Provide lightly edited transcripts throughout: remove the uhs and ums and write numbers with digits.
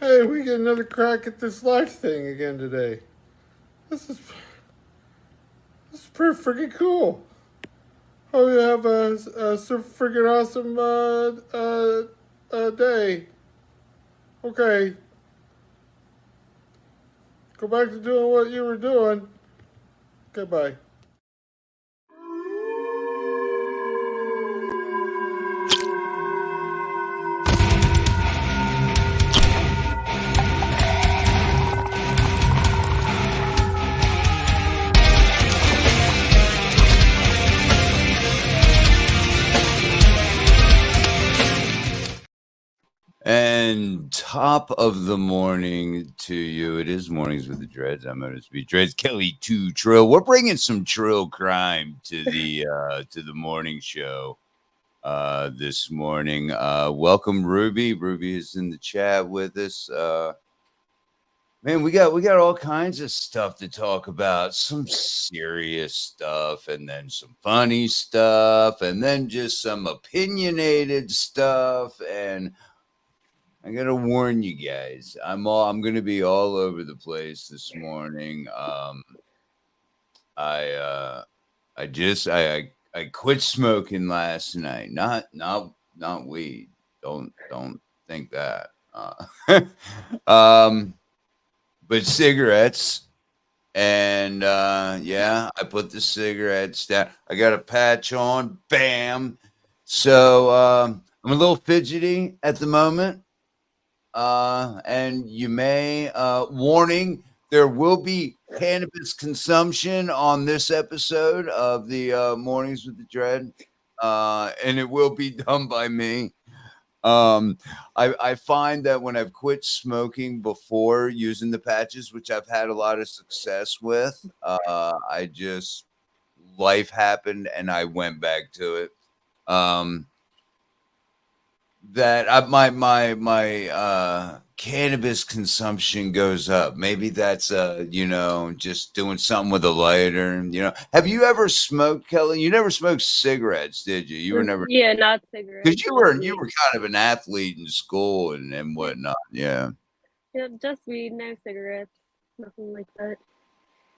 Hey, we get another crack at this life thing again today. This is this is pretty freaking cool. Hope you have a super freaking awesome day. Okay, go back to doing what you were doing. Goodbye. And top of the morning to you. It is Mornings with the Dreads. I'm going to be Dreads Kelly 2 Trill. We're bringing some Trill crime to the morning show this morning. Welcome Ruby. Ruby is in the chat with us. Man, we got all kinds of stuff to talk about. Some serious stuff, and then some funny stuff, and then just some opinionated stuff. And I gotta warn you guys, I'm gonna be all over the place this morning. I I quit smoking last night. Not weed. Don't think that. Um, but cigarettes. And yeah, I put the cigarettes down. I got a patch on. Bam. So I'm a little fidgety at the moment. And you may warning, there will be cannabis consumption on this episode of the Mornings with the Dread, and it will be done by me. I find that when I've quit smoking before using the patches, which I've had a lot of success with, I just life happened and I went back to it. That my cannabis consumption goes up. Maybe that's just doing something with a lighter. Have you ever smoked, Kelly? You never smoked cigarettes, did you? You were never, Yeah, not cigarettes. because you were kind of an athlete in school and whatnot. Yeah. Yeah, just weed, no cigarettes, nothing like that.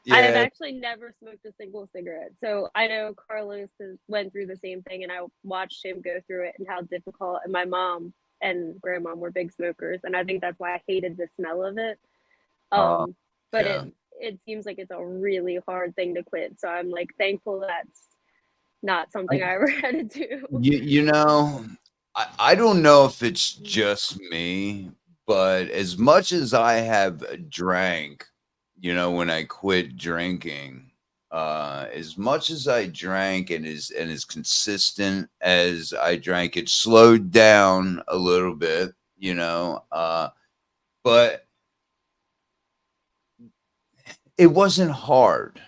Yeah. I've actually never smoked a single cigarette. So I know Carlos went through the same thing, and I watched him go through it and how difficult. And my mom and grandma were big smokers, and I think that's why I hated the smell of it. Uh, But yeah. it seems like it's a really hard thing to quit. So I'm like thankful that's not something I ever had to do. I don't know if it's just me, but as much as I have drank, when I quit drinking, as much as I drank and as consistent as I drank, it slowed down a little bit, but it wasn't hard.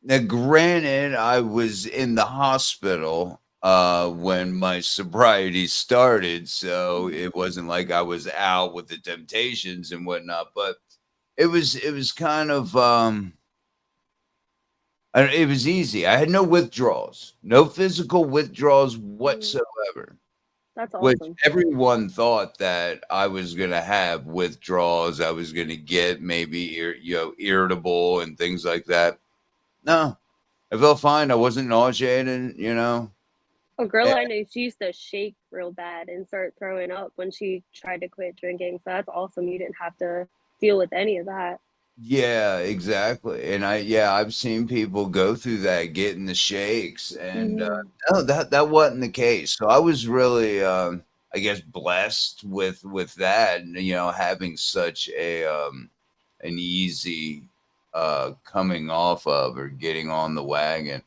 Now, granted, I was in the hospital when my sobriety started, so it wasn't like I was out with the temptations and whatnot. But it was kind of it was easy. I had no withdrawals, no physical withdrawals whatsoever. That's Which awesome. everyone thought that I was gonna have withdrawals. I was gonna get maybe irritable and things like that. No, I felt fine. I wasn't nauseated. A girl And I know, she used to shake real bad and start throwing up when she tried to quit drinking. So that's awesome. You didn't have to deal with any of that. yeah, exactly. And I've seen people go through that, getting the shakes, and Mm-hmm. no, that wasn't the case. So I was really, I guess, blessed with that, and having such an easy coming off of or getting on the wagon.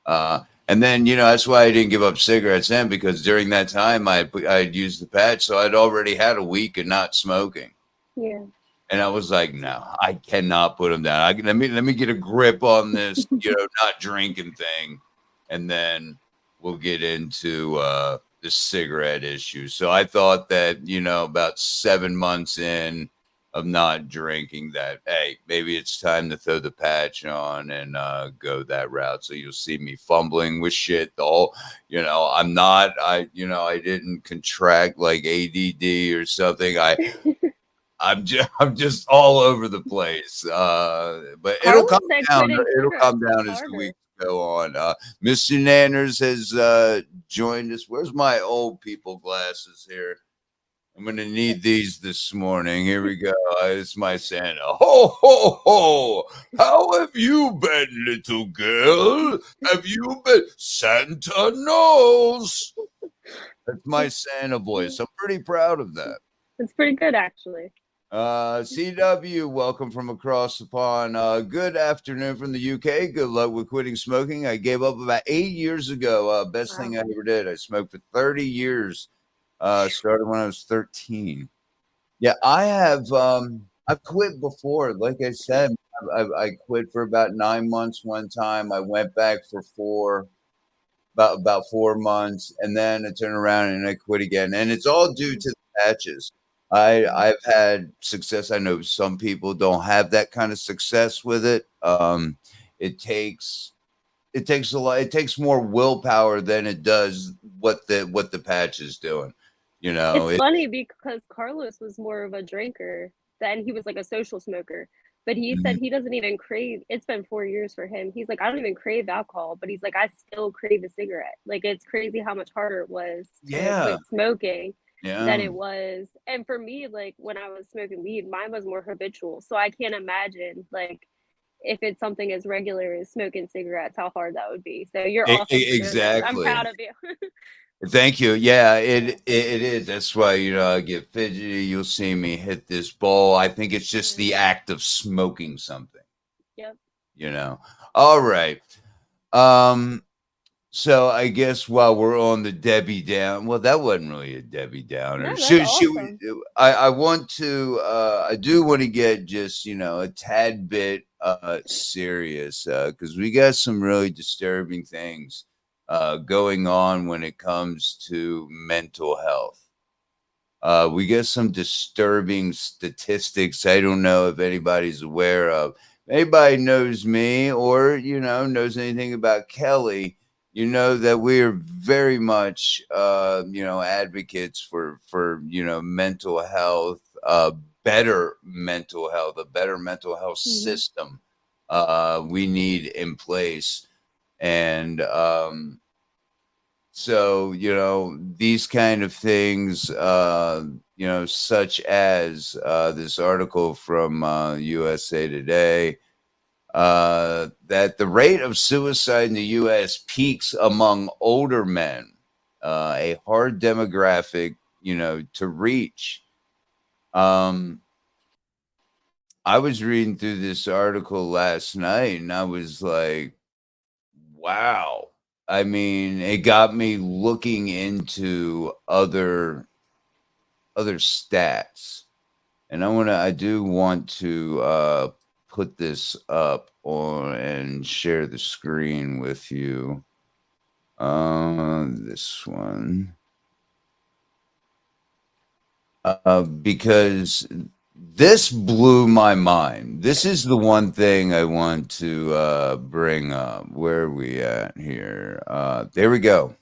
And then, that's why I didn't give up cigarettes then, because during that time I'd used the patch. So I'd already had a week of not smoking. Yeah. And I was like, no, I cannot put them down. Let me get a grip on this, not drinking thing. And then we'll get into the cigarette issue. So I thought that, about 7 months in of not drinking, that, hey, maybe it's time to throw the patch on and go that route. So you'll see me fumbling with shit though. I didn't contract like ADD or something. I'm just all over the place. But it'll Carlos calm said down. quitting It'll cigarettes calm was down as the harder. weeks go on. Mr. Nanners has joined us. Where's my old people glasses here? I'm gonna need these this morning. Here we go. It's my Santa. Ho ho ho! How have you been, little girl? Have you been? Santa knows. That's my Santa voice. I'm pretty proud of that. It's pretty good, actually. CW, welcome from across the pond. Good afternoon from the UK. Good luck with quitting smoking. I gave up about 8 years ago. Best thing I ever did. I smoked for 30 years. Started when I was 13. Yeah, I have. I've quit before. Like I said, I quit for about 9 months one time. I went back for about 4 months, and then I turned around and I quit again. And it's all due to the patches. I've had success. I know some people don't have that kind of success with it. It takes a lot. It takes more willpower than it does what the patch is doing. You know, It's funny because Carlos was more of a drinker than he was like a social smoker. But he said he doesn't even crave, it's been 4 years for him. He's like, I don't even crave alcohol, but he's like, I still crave a cigarette. Like, it's crazy how much harder it was to yeah, quit smoking than yeah. it was. And for me, like, when I was smoking weed, mine was more habitual. So I can't imagine, like, if it's something as regular as smoking cigarettes, how hard that would be. So you're awesome for doing that. I'm Exactly. proud of you. Thank you. Yeah, it is. That's why I get fidgety. You'll see me hit this bowl. I think it's just the act of smoking something. Yep. All right. Um. So I guess while we're on the Debbie Down, well, that wasn't really a Debbie No, Downer. that's Should we? awesome. I want to. I do want to get just a tad bit serious because we got some really disturbing things going on when it comes to mental health. We get some disturbing statistics. I don't know if anybody's aware of. If anybody knows me or knows anything about Kelly. You know that we are very much advocates for mental health, better mental health, a better mental health Mm-hmm. system we need in place, and so, these kind of things, such as this article from USA Today, that the rate of suicide in the U.S. peaks among older men, a hard demographic, to reach. Um, I was reading through this article last night and I was like, wow. I mean, it got me looking into other stats. And I do want to put this up on and share the screen with you. This one. Because this blew my mind. This is the one thing I want to bring up. Where are we at here? There we go.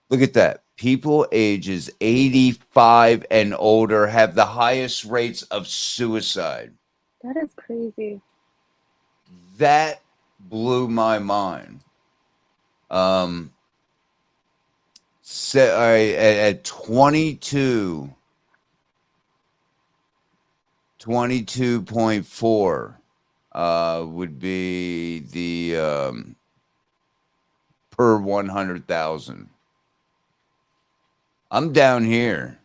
Look at that. People ages 85 and older have the highest rates of suicide. That is crazy. That blew my mind. All right, at 22.4 would be the per 100,000. I'm down here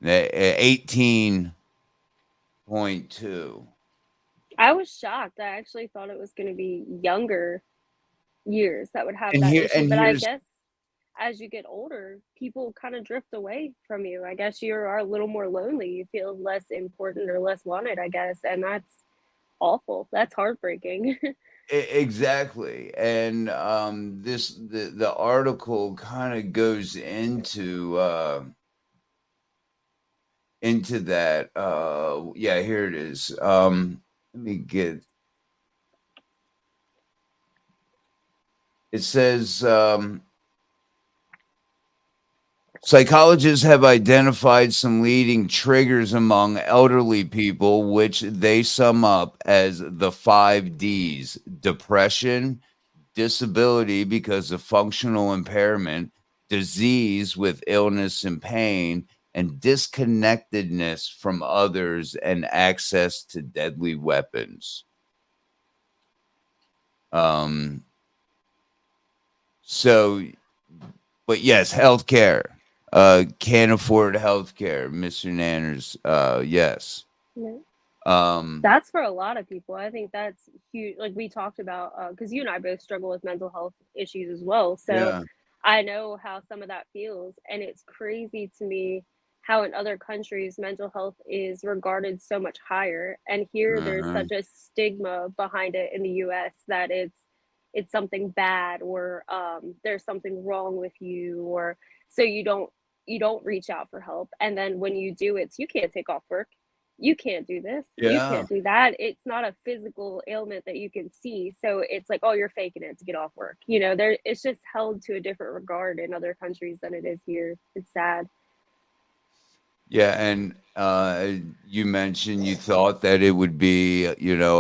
at 18.2. I was shocked. I actually thought it was going to be younger years that would have And that here issue. and But I here's guess as you get older, people kind of drift away from you. I guess you are a little more lonely. You feel less important or less wanted, I guess. And that's awful. That's heartbreaking. exactly. And the article kind of goes into that. Yeah, here it is. Let me get it says Psychologists have identified some leading triggers among elderly people, which they sum up as the 5 Ds: depression, disability because of functional impairment, disease with illness and pain, and disconnectedness from others and access to deadly weapons. Um, so, but yes, healthcare. Can't afford healthcare, Mr. Nanners. Yes. Yeah. Um, That's for a lot of people. I think that's huge. Like we talked about, because you and I both struggle with mental health issues as well. So yeah. I know how some of that feels. And it's crazy to me how in other countries mental health is regarded so much higher. And here there's Uh-huh. such a stigma behind it in the US that it's something bad, or there's something wrong with you, or so you don't reach out for help. And then when you do, it's you can't take off work, you can't do this, you Yeah. can't do that. It's not a physical ailment that you can see. So it's like, oh, you're faking it to get off work. There it's just held to a different regard in other countries than it is here. It's sad. Yeah, and you mentioned you thought that it would be, a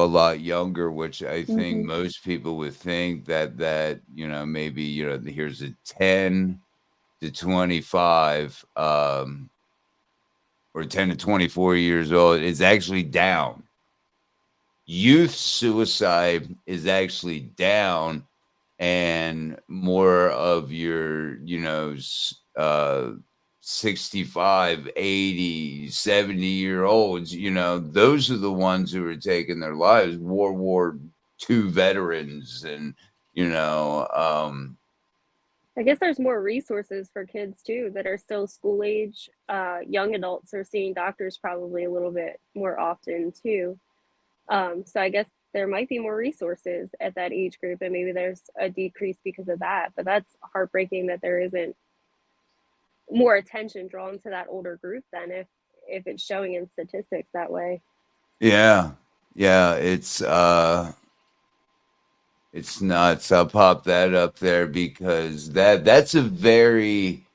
lot younger, which I think Hmm. most people would think that, maybe, here's a 10 to 25, or 10 to 24 years old. It's actually down. Youth suicide is actually down, and more of your 65, 80, 70-year olds, those are the ones who are taking their lives. World War II veterans, and I guess there's more resources for kids too that are still school age. Young adults are seeing doctors probably a little bit more often too. So I guess there might be more resources at that age group, and maybe there's a decrease because of that. But that's heartbreaking that there isn't more attention drawn to that older group than if it's showing in statistics that way. yeah, yeah, it's nuts. I'll pop that up there because that's a very,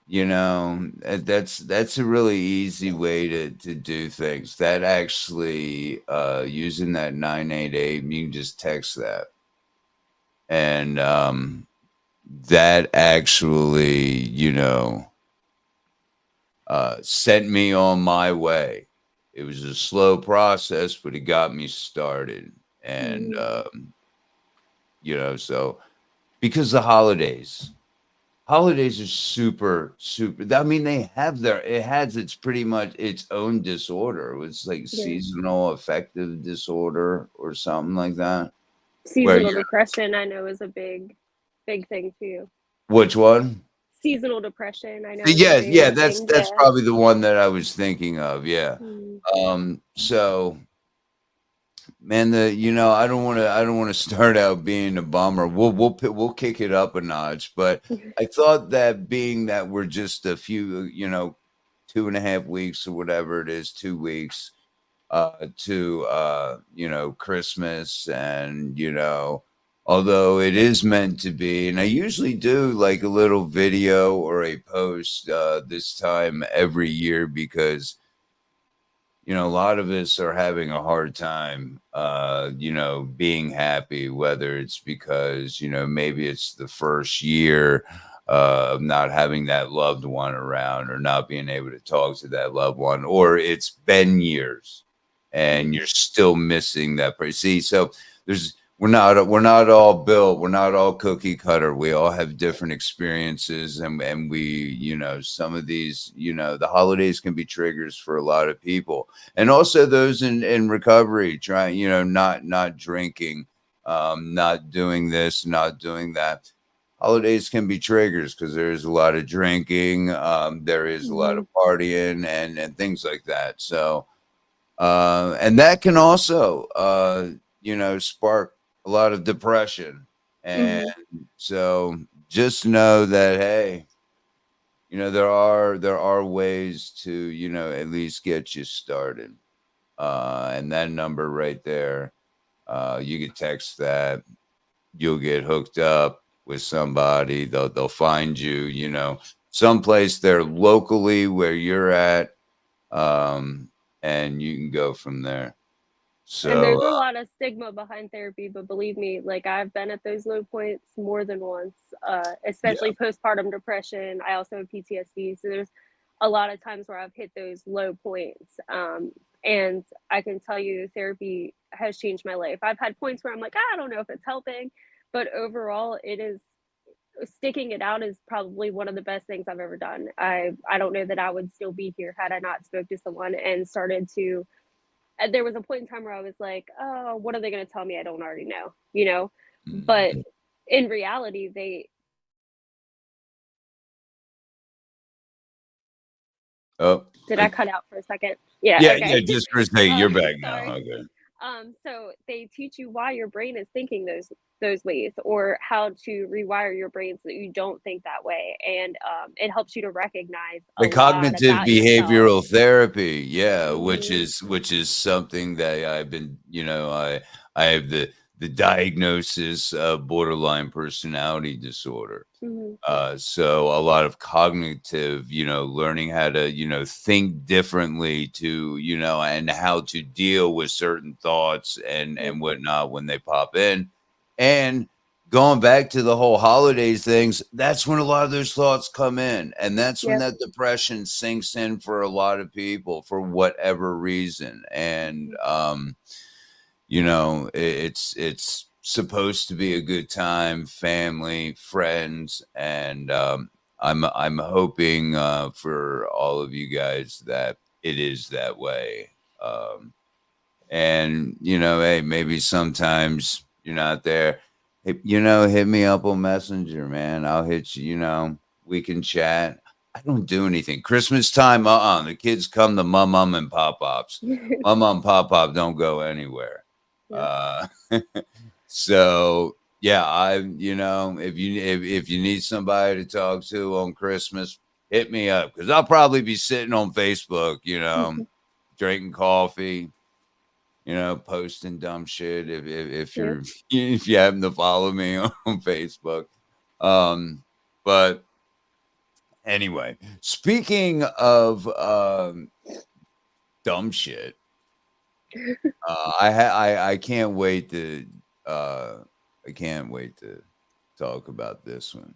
that's a really easy way to do things. That actually, using that 988, you can just text that, and that actually, sent me on my way. It was a slow process, but it got me started, and Mm-hmm. so because the holidays are super, super. I mean, it has its pretty much its own disorder. It was like Yeah. seasonal affective disorder or something like that. Where Seasonal you, depression, I know, is a big thing too. which one? Seasonal depression, I know, is a Yes, yeah, big thing. that's Yeah. probably the one that I was thinking of. Yeah. Mm-hmm. So man, I don't want to start out being a bummer. We'll kick it up a notch, but I thought that being that we're just a few, 2.5 weeks or whatever it is, 2 weeks, to Christmas, and although it is meant to be, and I usually do like a little video or a post this time every year because a lot of us are having a hard time, being happy, whether it's because, maybe it's the first year of not having that loved one around or not being able to talk to that loved one, or it's been years and you're still missing that person. See, so there's, we're not all built, we're not all cookie cutter. We all have different experiences, and we, some of these, the holidays can be triggers for a lot of people, and also those in recovery, trying, not drinking, not doing this, not doing that. Holidays can be triggers because there's a lot of drinking, there is a lot Mm-hmm. of partying, and things like that. So and that can also spark a lot of depression. And Mm-hmm. so just know that, hey, there are ways to, at least get you started. And that number right there, you can text that. You'll get hooked up with somebody. They'll find you. someplace there locally where you're at, and you can go from there. And So there's a lot of stigma behind therapy, but believe me, like I've been at those low points more than once, yeah, especially postpartum depression. I also have PTSD, so there's a lot of times where I've hit those low points. And I can tell you, therapy has changed my life. I've had points where I'm like, I don't know if it's helping, but overall, it is sticking it out is probably one of the best things I've ever done. I don't know that I would still be here had I not spoke to someone and started to there was a point in time where I was like, oh, what are they going to tell me I don't already know, you know? But mhm. in reality, they Oh, did I cut out for a second? Yeah, yeah, yeah. okay. Just for a second, you're back now. Sorry. Okay. So they teach you why your brain is thinking those ways, or how to rewire your brain so that you don't think that way, and it helps you to recognize a The lot cognitive about yourself. behavioral therapy, yeah, Hmm. which is something that I've been, I have the diagnosis of borderline personality disorder. Hmm. So a lot of cognitive, learning how to, think differently to, and how to deal with certain thoughts Yeah. and whatnot when they pop in. And going back to the whole holidays things, that's when a lot of those thoughts come in. And that's when Yep. that depression sinks in for a lot of people for whatever reason. And it's supposed to be a good time, family, friends, and I'm hoping for all of you guys that it is that way. Um, and hey, maybe sometimes you're not there. Hey, hit me up on Messenger, man. I'll hit you. We can chat. I don't do anything. Christmas time, the kids come to mum and pop pops. Mum and pop pop don't go anywhere. Yep. Uh, so yeah, if you need somebody to talk to on Christmas, hit me up because I'll probably be sitting on Facebook, drinking coffee, posting dumb shit if Yep. you're if you happen to follow me on Facebook. But anyway, speaking of dumb shit, I can't wait to uh I can't wait to talk about this one.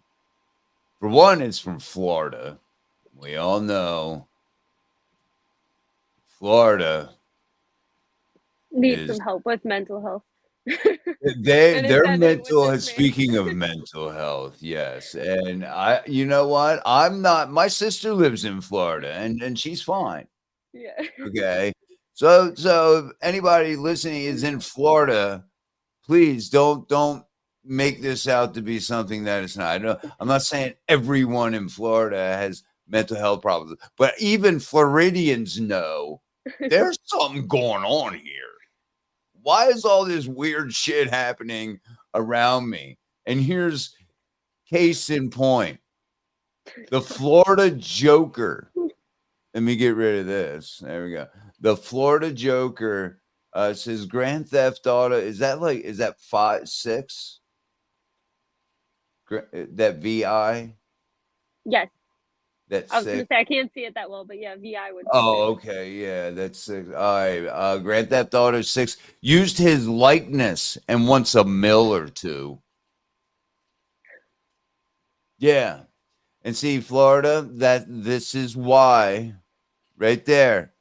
For one, it's from Florida. We all know Florida Need is some help with mental health. And it's their evident with mental this man. speaking of mental health, yes. And you know what? I'm not my sister lives in Florida and she's fine. Yeah. Okay. So if anybody listening is in Florida, please don't make this out to be something that it's not. I'm not saying everyone in Florida has mental health problems, but even Floridians know there's something going on here. Why is all this weird shit happening around me? And here's case in point, the Florida Joker. Let me get rid of this. There we go. The Florida Joker says Grand Theft Auto. Is that 5 6? That VI? Yes. That's I was gonna 6? say I can't see it that well, but yeah, VI would be Oh, six. okay. Yeah, that's 6. All right. Grand Theft Auto 6 used his likeness and wants a mill or two. Yeah. And see, Florida, this is why, right there.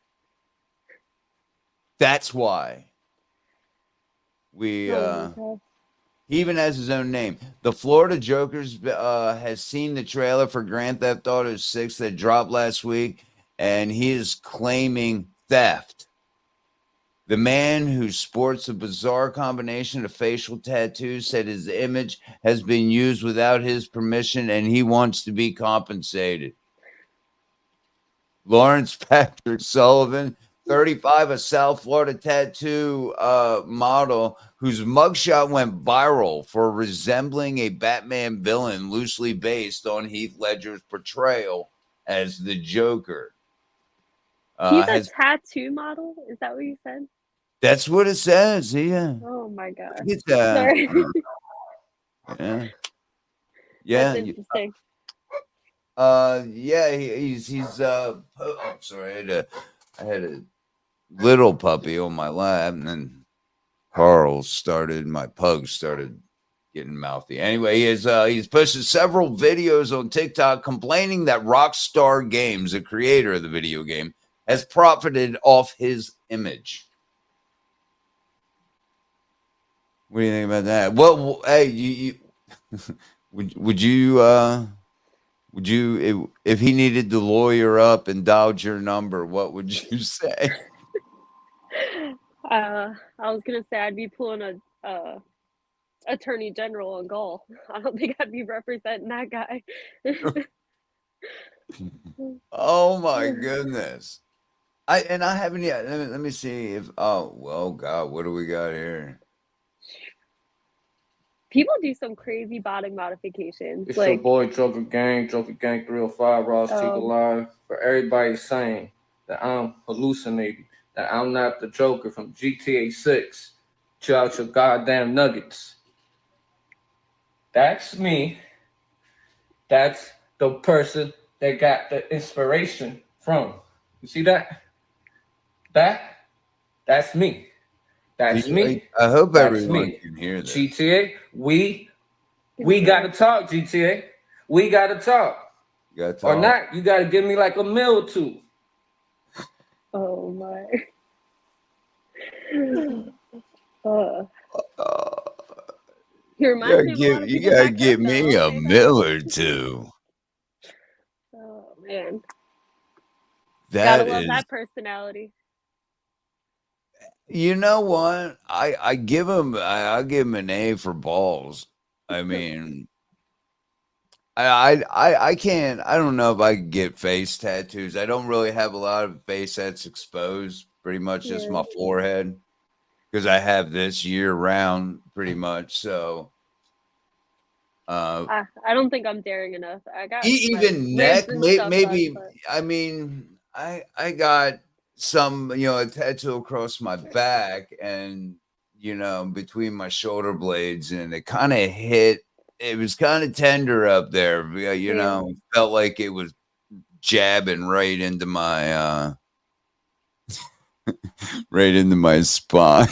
That's why we Oh my god. he even has his own name. The Florida Jokers has seen the trailer for Grand Theft Auto 6 that dropped last week, and he is claiming theft. The man who sports a bizarre combination of facial tattoos said his image has been used without his permission and he wants to be compensated. Lawrence Patrick Sullivan, 35, a South Florida tattoo model whose mugshot went viral for resembling a Batman villain loosely based on Heath Ledger's portrayal as the Joker. He's a Has tattoo model? Is that what you said? That's what it says. Yeah, Oh my gosh. it's that. Sorry. Yeah, That's yeah. interesting. Yeah, he's oh, sorry, I had a little puppy on my lap, and then my pug started getting mouthy. Anyway, he's posted several videos on TikTok complaining that Rockstar Games, the creator of the video game, has profited off his image. What do you think about that? Well, hey, you would you if he needed to lawyer up and dialed your number, what would you say? I was gonna say I'd be pulling a attorney general on Gaul. I don't think I'd be representing that guy. Oh my goodness. I haven't yet. Let me see if well God, what do we got here? People do some crazy body modifications. It's your Like, boy Joker Gang 305, Ross Cheek Alive. For everybody saying that I'm hallucinating, that I'm not the Joker from GTA 6. Chill out your goddamn nuggets. That's me. That's the person that got the inspiration from. You see that? That's me. That's me. I hope That's everyone me. can hear this. GTA, we gotta talk, GTA. We gotta talk. You gotta Or talk. not, you gotta give me like a meal or two. oh my. He reminds me of a lot of You people gotta back give home, though. me I'll a say that. meal or two. Oh man, That gotta love is, that personality. you know what? I give him I give him an A for balls. I mean, I can't. I don't know if I could get face tattoos. I don't really have a lot of face that's exposed. Pretty much just Yeah. my forehead, because I have this year round, pretty much. So, I don't think I'm daring enough. I got my even ribs neck, and stuff done, maybe. but I mean, I got some, a tattoo across my back, and between my shoulder blades, and it kind of hit. It was kind of tender up there. yeah. Felt like it was jabbing right into my right into my spine.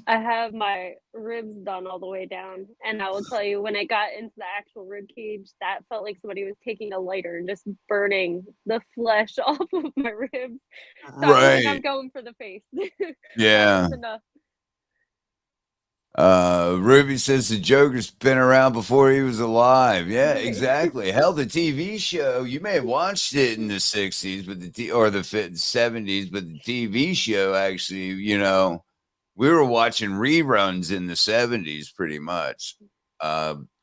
I have my ribs done all the way down, and I will tell you, when it got into the actual rib cage, that felt like somebody was taking a lighter and just burning the flesh off of my ribs. So I was like, I'm Right. going for the face. That Yeah. was enough. Ruby says the Joker's been around before he was alive. Yeah, exactly. Hell, the TV show, you may have watched it in the 60s, but or the 70s, but the TV show actually, we were watching reruns in the 70s pretty much.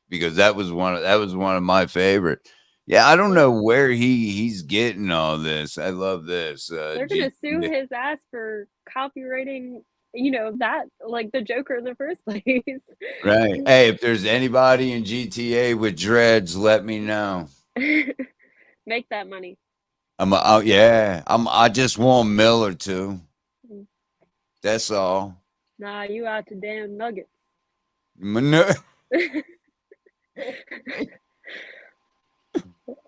Because that was one of my favorite. Yeah, I don't know where he's getting all this. I love this. They're gonna sue his ass for copywriting, that, like, the Joker in the first place. Right. Hey, if there's anybody in GTA with dreads, let me know. Make that money. I just want a mill or two. That's all. Nah, you out to damn nuggets.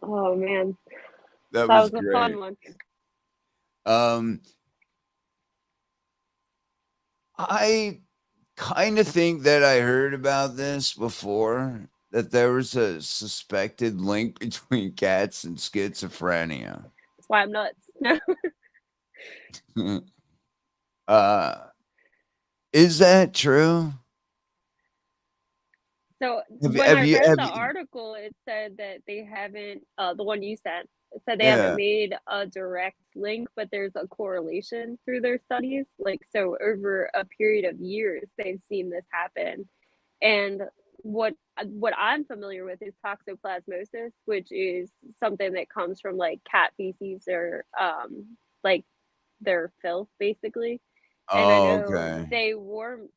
Oh man, That that was was a fun great. one. I kind of think that I heard about this before, that there was a suspected link between cats and schizophrenia. That's why I'm nuts. Is that true? So Have, when have I you, read have the you, article, it said that they haven't, the one you sent, it said they yeah. haven't made a direct link, but there's a correlation through their studies. Like, so over a period of years, they've seen this happen. And what I'm familiar with is toxoplasmosis, which is something that comes from like cat feces or like their filth, basically. And I Oh, know okay. they warn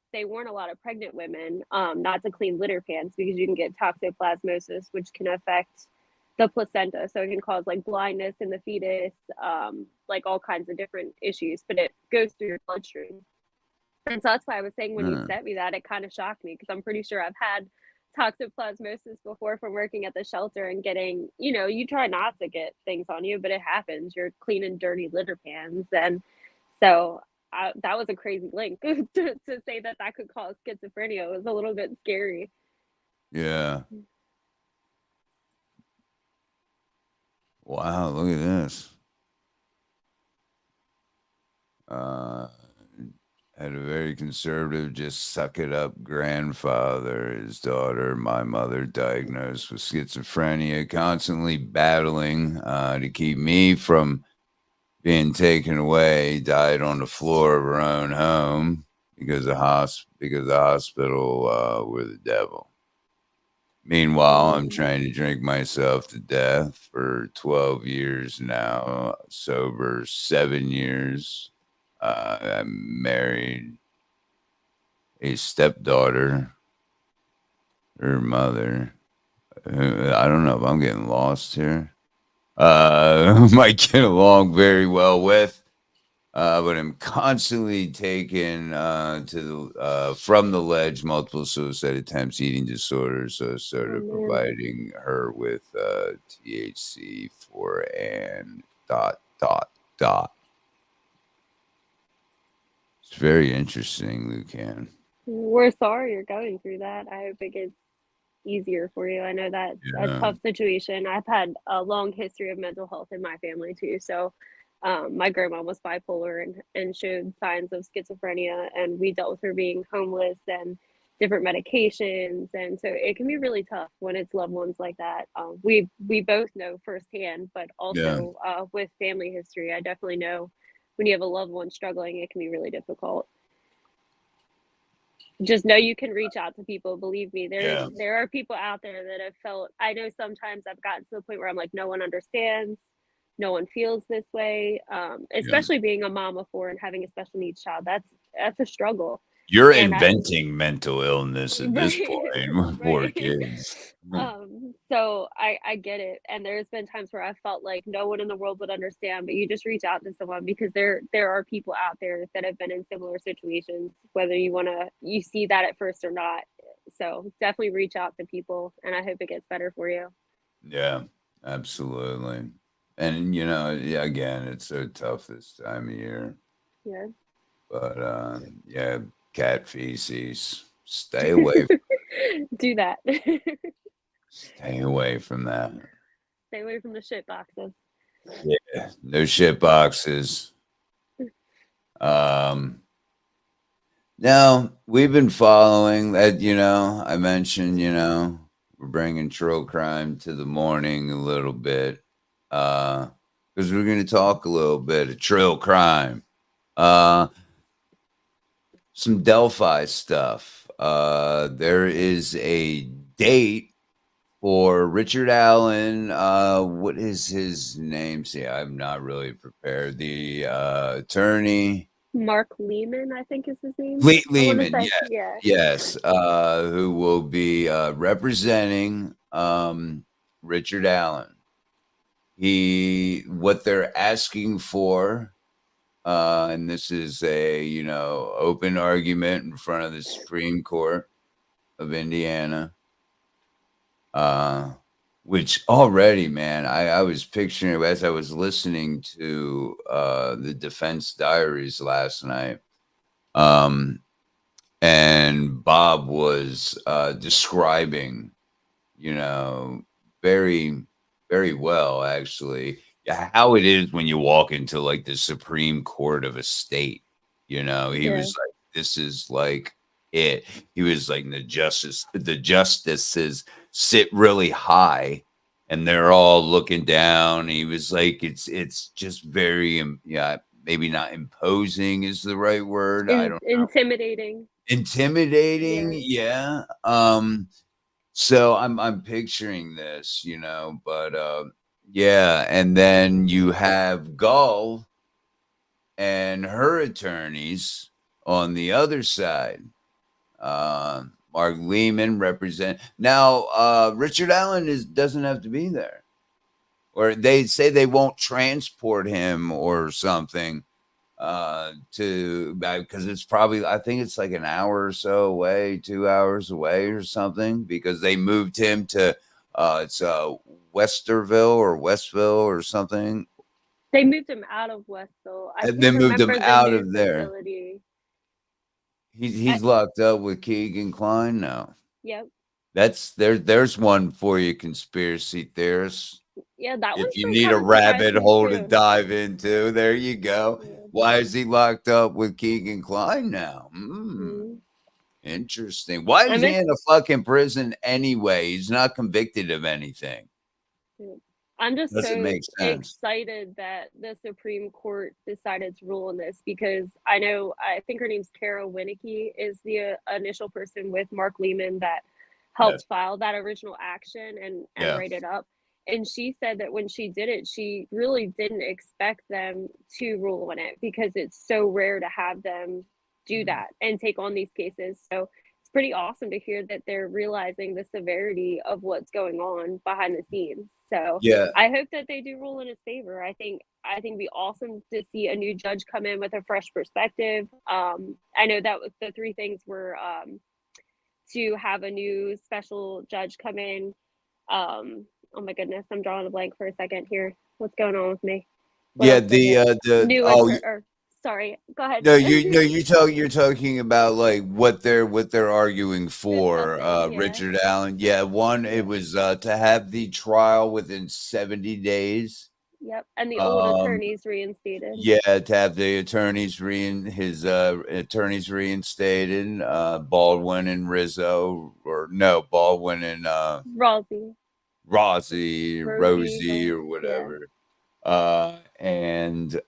a lot of pregnant women not to clean litter pans because you can get toxoplasmosis, which can affect the placenta. So it can cause like blindness in the fetus, like all kinds of different issues, but it goes through your bloodstream. And so that's why I was saying when you sent me that, it kind of shocked me because I'm pretty sure I've had toxoplasmosis before from working at the shelter and getting, you know, you try not to get things on you, but it happens. You're cleaning dirty litter pans. And so that was a crazy link to say that that could cause schizophrenia. It was a little bit scary. Yeah. Wow, look at this. Had a very conservative, just suck it up grandfather. His daughter, my mother, diagnosed with schizophrenia, constantly battling to keep me from being taken away. Died on the floor of her own home because the hospital were the devil. Meanwhile, I'm trying to drink myself to death for 12 years now, sober 7 years. I'm married a stepdaughter, her mother. I don't know if I'm getting lost here. Might get along very well with, but I'm constantly taken from the ledge, multiple suicide attempts, eating disorders. So I started providing her with THC for an ... It's very interesting, Lucan. We're sorry you're going through that. I hope it gets easier for you. I know that's a tough situation. I've had a long history of mental health in my family too. So my grandma was bipolar and showed signs of schizophrenia, and we dealt with her being homeless and different medications. And so it can be really tough when it's loved ones like that. We both know firsthand, but also with family history, I definitely know when you have a loved one struggling, it can be really difficult. Just know you can reach out to people. Believe me, there are people out there that have felt. I know sometimes I've gotten to the point where I'm like, no one understands, no one feels this way. Especially being a mom of 4 and having a special needs child. That's a struggle. You're inventing mental illness at this point. Right. Poor kids. So I get it. And there's been times where I felt like no one in the world would understand, but you just reach out to someone because there are people out there that have been in similar situations, whether you see that at first or not. So definitely reach out to people, and I hope it gets better for you. Yeah, absolutely. And again, it's so tough this time of year. Yeah. But cat feces. Stay away. Do that. Stay away from that. Stay away from the shit boxes. Yeah, no shit boxes. Now we've been following that. I mentioned, we're bringing true crime to the morning a little bit, because we're going to talk a little bit of true crime. Some Delphi stuff. There is a date for Richard Allen. What is his name? See, I'm not really prepared. The attorney. Mark Lehman, I think is his name. Lehman, yes. Who will be representing Richard Allen. What they're asking for. And this is a, open argument in front of the Supreme Court of Indiana. Which already, man, I was picturing as I was listening to the Defense Diaries last night. And Bob was describing, very, very well, actually, how it is when you walk into like the Supreme Court of a state. He was like, this is like it. He was like, the justices sit really high and they're all looking down. He was like, it's just very, maybe not imposing is the right word. I don't know. Intimidating. Yeah. So I'm picturing this, but and then you have Gull and her attorneys on the other side. Mark Lehman represent now. Richard Allen doesn't have to be there, or they say they won't transport him or something. to because it's probably I think it's like an hour or so away, 2 hours away or something, because they moved him to it's Westerville or Westville or something. They moved him out of Westville. I And they can't moved him remember the out new of there. facility. He's locked up with Keegan Kline now. Yep. That's there's one for you, conspiracy theorists. Yeah, that one If you still need a kind of surprised rabbit me hole to too. dive into, there you go. Yeah. Why is he locked up with Keegan Kline now? Interesting. Why is he in a fucking prison anyway? He's not convicted of anything. I'm just Doesn't so make sense. excited that the Supreme Court decided to rule on this, because I think her name's Kara Winicky is the initial person with Mark Lehman that helped file that original action and write it up. And she said that when she did it, she really didn't expect them to rule on it, because it's so rare to have them do that and take on these cases. So it's pretty awesome to hear that they're realizing the severity of what's going on behind the scenes. So Yeah. I hope that they do rule in his favor. I think it'd be awesome to see a new judge come in with a fresh perspective. I know that was the three things were to have a new special judge come in. Oh my goodness, I'm drawing a blank for a second here. What's going on with me? Sorry, go ahead. You're talking about like what they're arguing for, Richard Allen. Yeah, one, it was to have the trial within 70 days. Yep, and the old attorneys reinstated. Yeah, to have the attorneys attorneys reinstated, Baldwin and Rizzo, or no, Baldwin and Rosie, or whatever. And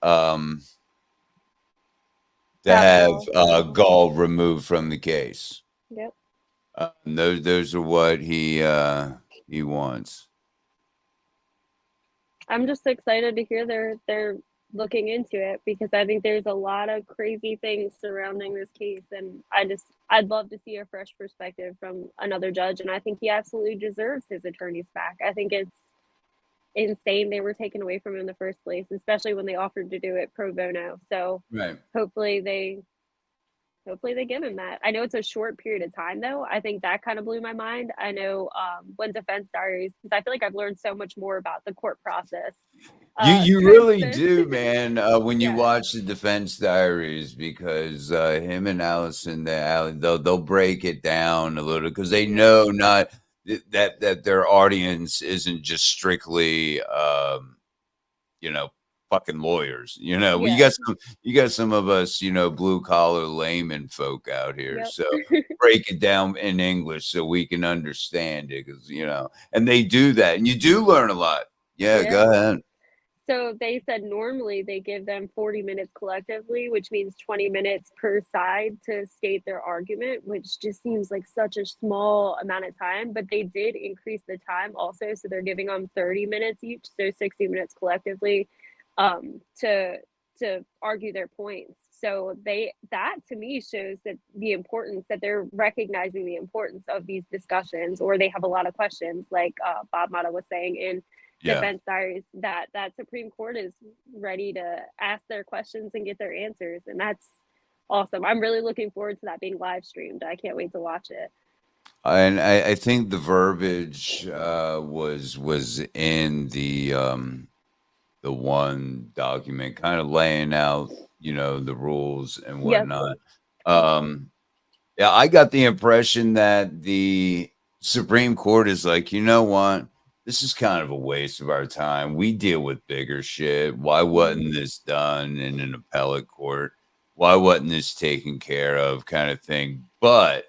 to have Gall removed from the case. Yep. Those are what he wants. I'm just excited to hear they're looking into it, because I think there's a lot of crazy things surrounding this case, and I'd love to see a fresh perspective from another judge, and I think he absolutely deserves his attorneys back. I think it's insane they were taken away from him in the first place, especially when they offered to do it pro bono. So hopefully they give him that. I know it's a short period of time though. I think that kind of blew my mind. I know when Defense Diaries, because I feel like I've learned so much more about the court process. You really do, man, when you watch the Defense Diaries, because him and Allison, they'll break it down a little, because they know not that their audience isn't just strictly fucking lawyers. You got some of us, blue collar layman folk out here. So break it down in English so we can understand it, because and they do that, and you do learn a lot. Go ahead. So they said normally they give them 40 minutes collectively, which means 20 minutes per side to state their argument, which just seems like such a small amount of time. But they did increase the time also. So they're giving them 30 minutes each, so 60 minutes collectively to argue their points. So that to me shows that the importance, that they're recognizing the importance of these discussions, or they have a lot of questions, like Bob Mata was saying in Defense Diaries, that Supreme Court is ready to ask their questions and get their answers, and that's awesome. I'm really looking forward to that being live streamed. I can't wait to watch it. And I think the verbiage was in the one document, kind of laying out the rules and whatnot. I got the impression that the Supreme Court is like, you know what? This is kind of a waste of our time. We deal with bigger shit. Why wasn't this done in an appellate court? Why wasn't this taken care of, kind of thing? But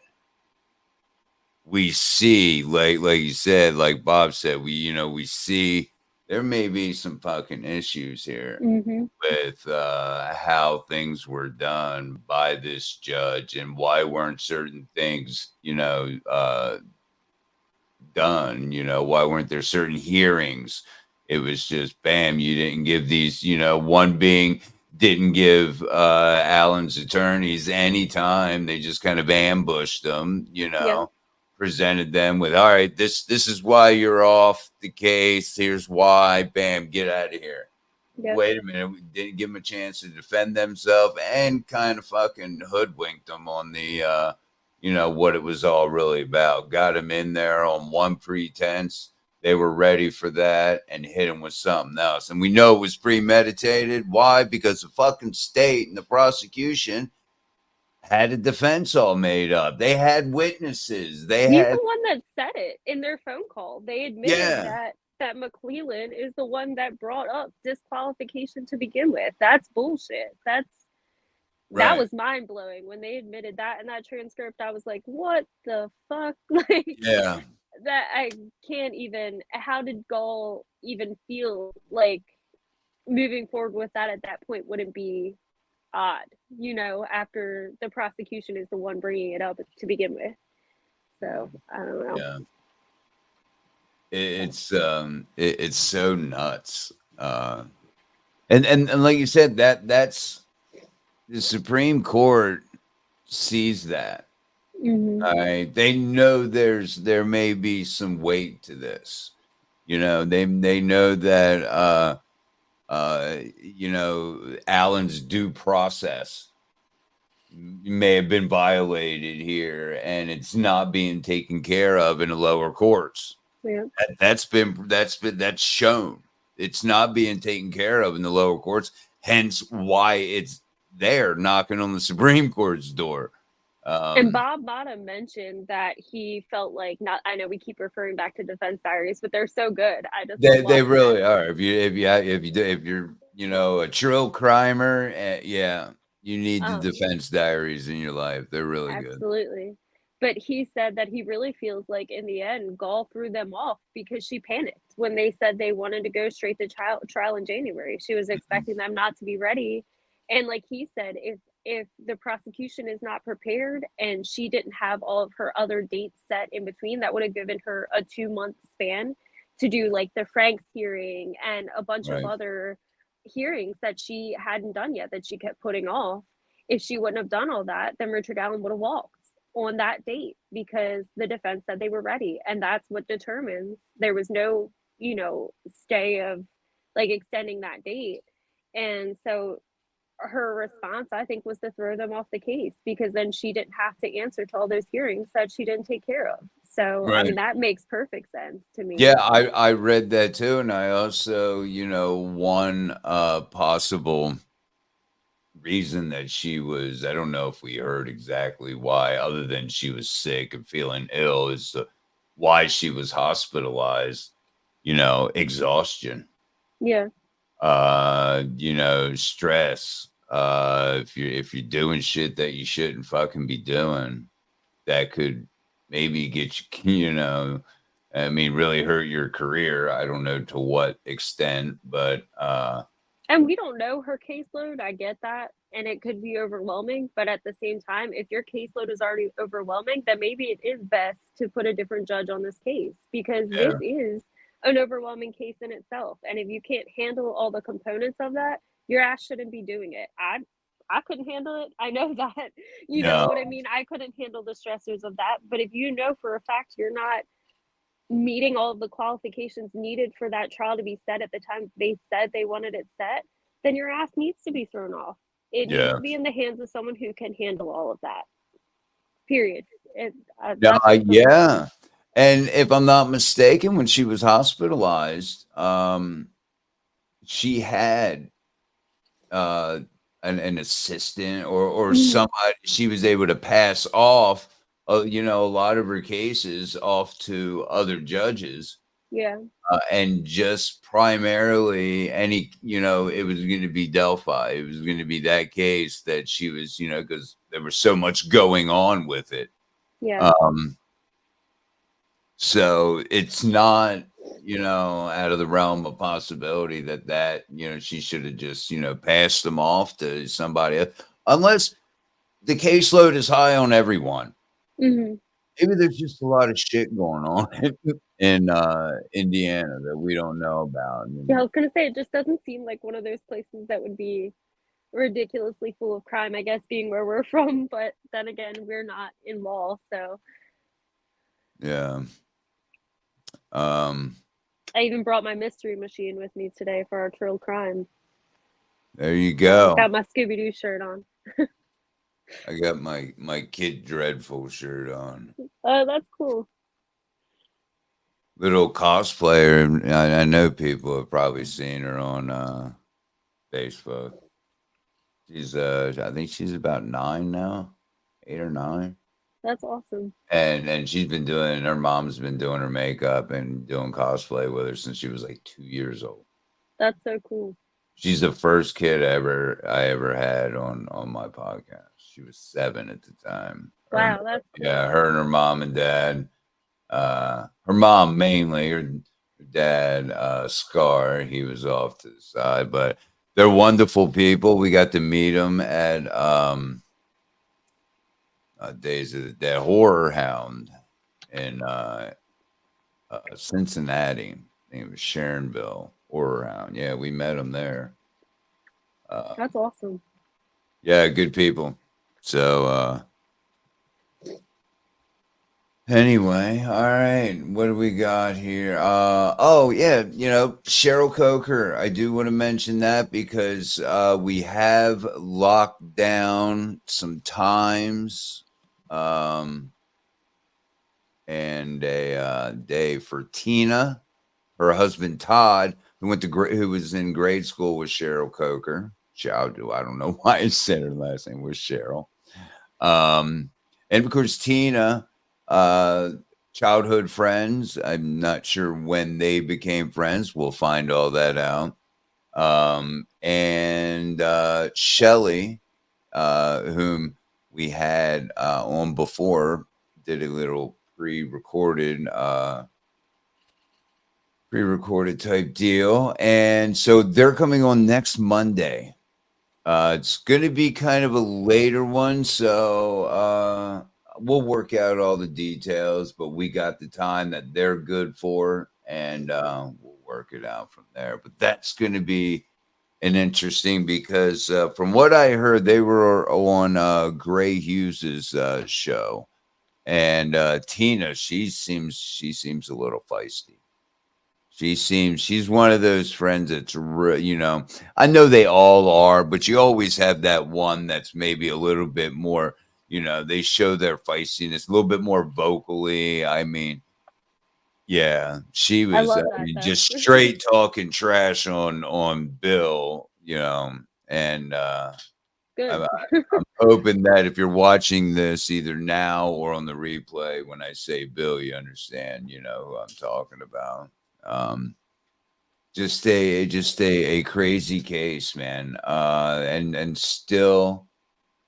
we see, like you said, like Bob said, we see there may be some fucking issues here with how things were done by this judge, and why weren't certain things, done. Why weren't there certain hearings? It was just bam, you didn't give these, one being didn't give Allen's attorneys any time. They just kind of ambushed them, presented them with, all right, this is why you're off the case, here's why, bam, get out of here. Yep. wait a minute, we didn't give them a chance to defend themselves and kind of fucking hoodwinked them on the, what it was all really about. Got them in there on one pretense. They were ready for that and hit him with something else. And we know it was premeditated. Why? Because the fucking state and the prosecution had a defense all made up. They had witnesses. They He's had, the one that said it in their phone call. They admitted yeah, that McClellan is the one that brought up disqualification to begin with. That's bullshit. That right. was mind blowing when they admitted that in that transcript. I was like, what the fuck? Like Yeah. that I can't even. How did Gall even feel like moving forward with that at that point wouldn't be odd, after the prosecution is the one bringing it up to begin with. So I don't know. Yeah. It's so nuts. And like you said, that's the Supreme Court sees that. Mm-hmm. They know there may be some weight to this. They know that Allen's due process may have been violated here, and it's not being taken care of in the lower courts. Yeah. That's shown. It's not being taken care of in the lower courts. Hence, why it's there knocking on the Supreme Court's door. And Bob Mata mentioned that he felt like not. I know we keep referring back to defense diaries, but they're so good. I just love They watching really them. are. If you're a trill crimer, yeah, you need the defense diaries in your life. They're really good. Absolutely. But he said that he really feels like in the end, Gall threw them off because she panicked when they said they wanted to go straight to trial in January. She was expecting them not to be ready. And like he said, if the prosecution is not prepared and she didn't have all of her other dates set in between, that would have given her a 2-month span to do like the Franks hearing and a bunch of Right. other hearings that she hadn't done yet that she kept putting off. If she wouldn't have done all that, then Richard Allen would have walked on that date because the defense said they were ready. And that's what determines there was no, stay of like extending that date. And so her response, I think, was to throw them off the case because then she didn't have to answer to all those hearings that she didn't take care of. So, I Right. mean, that makes perfect sense to me. Yeah, I read that too, and I also, one possible reason that she was, I don't know if we heard exactly why, other than she was sick and feeling ill, is why she was hospitalized, exhaustion. Yeah. Stress. If you're doing shit that you shouldn't fucking be doing, that could maybe get you, really hurt your career. I don't know to what extent, but And we don't know her caseload. I get that. And it could be overwhelming. But at the same time, if your caseload is already overwhelming, then maybe it is best to put a different judge on this case because this yeah, is an overwhelming case in itself. And if you can't handle all the components of that, your ass shouldn't be doing it. I couldn't handle it. I know that. You know no, what I mean? I couldn't handle the stressors of that. But if you know for a fact you're not meeting all of the qualifications needed for that trial to be set at the time they said they wanted it set, then your ass needs to be thrown off. It needs yeah, to be in the hands of someone who can handle all of that. Period. no, That's just the yeah. And if I'm not mistaken, when she was hospitalized, she had uh, an assistant or somebody she was able to pass off, a lot of her cases off to other judges. yeah, And just primarily it was going to be Delphi. It was going to be that case that she was, because there was so much going on with it. yeah. So it's not, out of the realm of possibility that she should have just, passed them off to somebody else, unless the caseload is high on everyone. Mm-hmm. Maybe there's just a lot of shit going on in Indiana that we don't know about. Yeah, I was gonna say it just doesn't seem like one of those places that would be ridiculously full of crime, I guess being where we're from, but then again, we're not in law, so Yeah. I even brought my mystery machine with me today for our true crime. There you go. Got my Scooby Doo shirt on. I got my Kid Dreadful shirt on. Oh, that's cool. Little cosplayer. I know people have probably seen her on Facebook. She's I think she's about 9 now, 8 or 9. That's awesome. And she's been doing her mom's been doing her makeup and doing cosplay with her since she was like 2 years old. That's so cool. She's the first kid I ever had on my podcast. She was 7 at the time. Wow, that's cool. Yeah, her and her mom and dad. Her mom mainly, her dad, Scar, he was off to the side, but they're wonderful people. We got to meet them at Days of the Dead Horror Hound in Cincinnati. I think it was Sharonville Horror Hound. Yeah, we met them there. That's awesome. Yeah, good people. So anyway, all right. What do we got here? Oh yeah, Cheryl Coker. I do want to mention that because we have locked down some times and a day for Tina, her husband Todd, who was in grade school with Cheryl Coker. I don't know why I said her last name was Cheryl. And of course, Tina, childhood friends. I'm not sure when they became friends. We'll find all that out. And Shelly, whom we had on before, did a little pre-recorded type deal. And so they're coming on next Monday. It's going to be kind of a later one, so we'll work out all the details, but we got the time that they're good for, and we'll work it out from there. But that's going to be an interesting because from what I heard, they were on Gray Hughes's show, and Tina, she seems a little feisty. She's one of those friends that's, I know they all are, but you always have that one that's maybe a little bit more, they show their feistiness a little bit more vocally. I mean, yeah, she was just straight talking trash on Bill, and Good. I'm hoping that if you're watching this either now or on the replay, when I say Bill, you understand, who I'm talking about. Just a crazy case, man. And still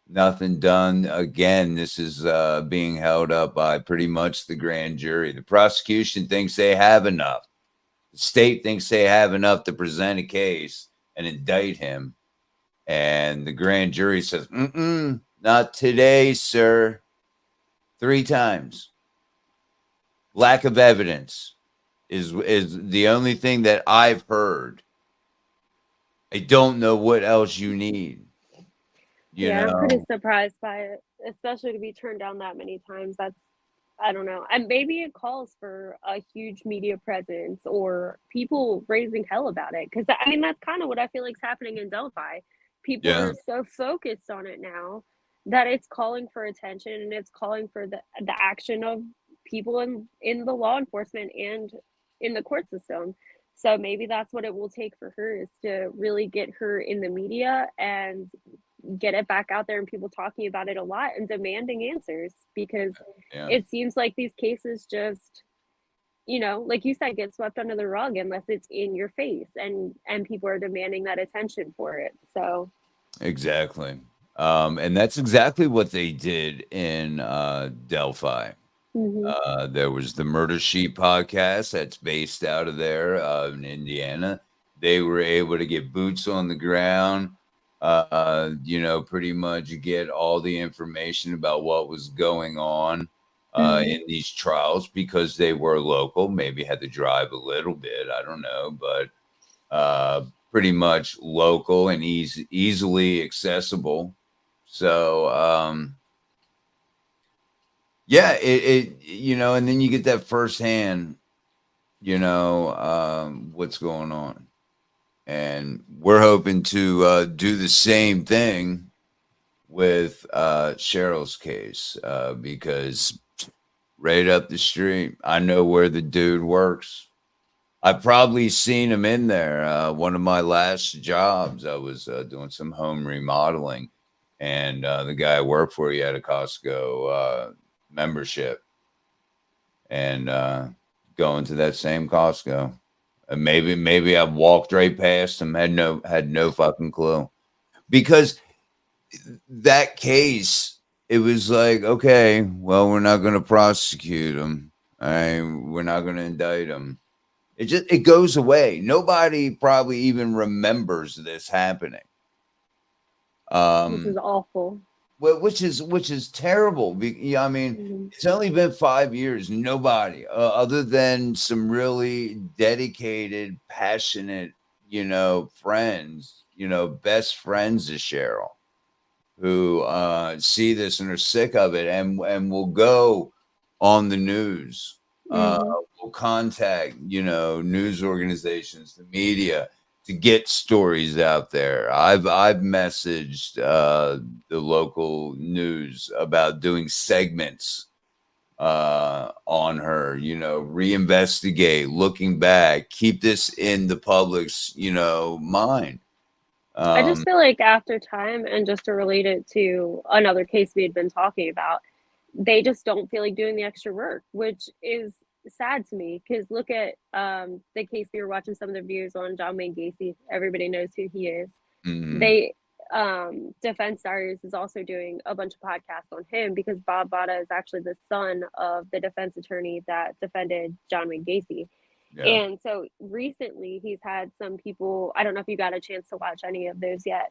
nothing done. Again, this is being held up by pretty much the grand jury. The prosecution thinks they have enough. The state thinks they have enough to present a case and indict him. And the grand jury says, not today, sir. 3 times. Lack of evidence is the only thing that I've heard. I don't know what else you need. I'm pretty surprised by it, especially to be turned down that many times. I don't know. And maybe it calls for a huge media presence or people raising hell about it. Because, I mean, that's kind of what I feel like is happening in Delphi. People are so focused on it now that it's calling for attention and it's calling for the action of people in the law enforcement and in the court system. So maybe that's what it will take for her, is to really get her in the media and get it back out there and people talking about it a lot and demanding answers, because it seems like these cases just, like you said, get swept under the rug unless it's in your face, and people are demanding that attention for it. So exactly. And that's exactly what they did in Delphi. There was the Murder Sheet podcast that's based out of there in Indiana. They were able to get boots on the ground, pretty much get all the information about what was going on in these trials, because they were local, maybe had to drive a little bit, I don't know, but pretty much local and easily accessible. So, yeah, and then you get that firsthand, what's going on. And we're hoping to do the same thing with Cheryl's case because right up the street, I know where the dude works. I've probably seen him in there. One of my last jobs, I was doing some home remodeling, and the guy I worked for, he had a Costco membership, and going to that same Costco. And maybe I walked right past him, had no fucking clue. Because that case, it was like, okay, well, we're not going to prosecute him. All right, we're not going to indict him. It goes away. Nobody probably even remembers this happening. Which is awful. Which is terrible. Yeah, I mean, it's only been 5 years. Nobody, other than some really dedicated, passionate, friends, best friends of Cheryl, who see this and are sick of it, and will go on the news. Will contact, news organizations, the media, to get stories out there. I've messaged the local news about doing segments on her, reinvestigate, looking back, keep this in the public's, mind. I just feel like after time, and just to relate it to another case we had been talking about, they just don't feel like doing the extra work, which is sad to me. Because look at the case we were watching some of the views on John Wayne Gacy. Everybody knows who he is. They Defense Diaries is also doing a bunch of podcasts on him because Bob Bada is actually the son of the defense attorney that defended John Wayne Gacy. Yeah. And so recently he's had some people, I don't know if you got a chance to watch any of those yet.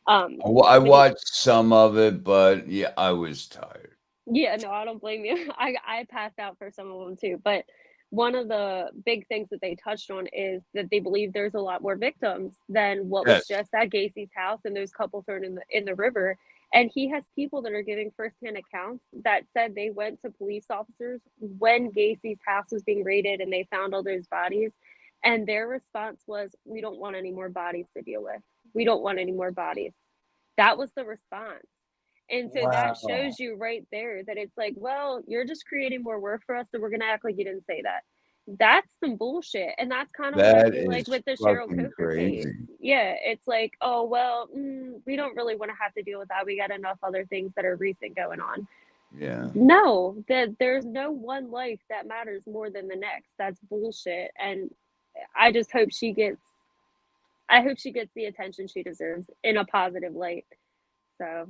I watched some of it, but yeah, I was tired. Yeah, no, I don't blame you. I passed out for some of them too. But one of the big things that they touched on is that they believe there's a lot more victims than what was just at Gacy's house and those couple thrown in the river. And he has people that are giving firsthand accounts that said they went to police officers when Gacy's house was being raided and they found all those bodies. And their response was, "We don't want any more bodies to deal with. We don't want any more bodies." That was the response. And so that shows you right there that it's like, well, you're just creating more work for us, so we're gonna act like you didn't say that. That's some bullshit. And that's kind of what I feel like with the Cheryl Coker case. Yeah, it's like, oh, well, we don't really want to have to deal with that. We got enough other things that are recent going on. Yeah. No, that there's no one life that matters more than the next. That's bullshit. And I just hope she gets the attention she deserves in a positive light. So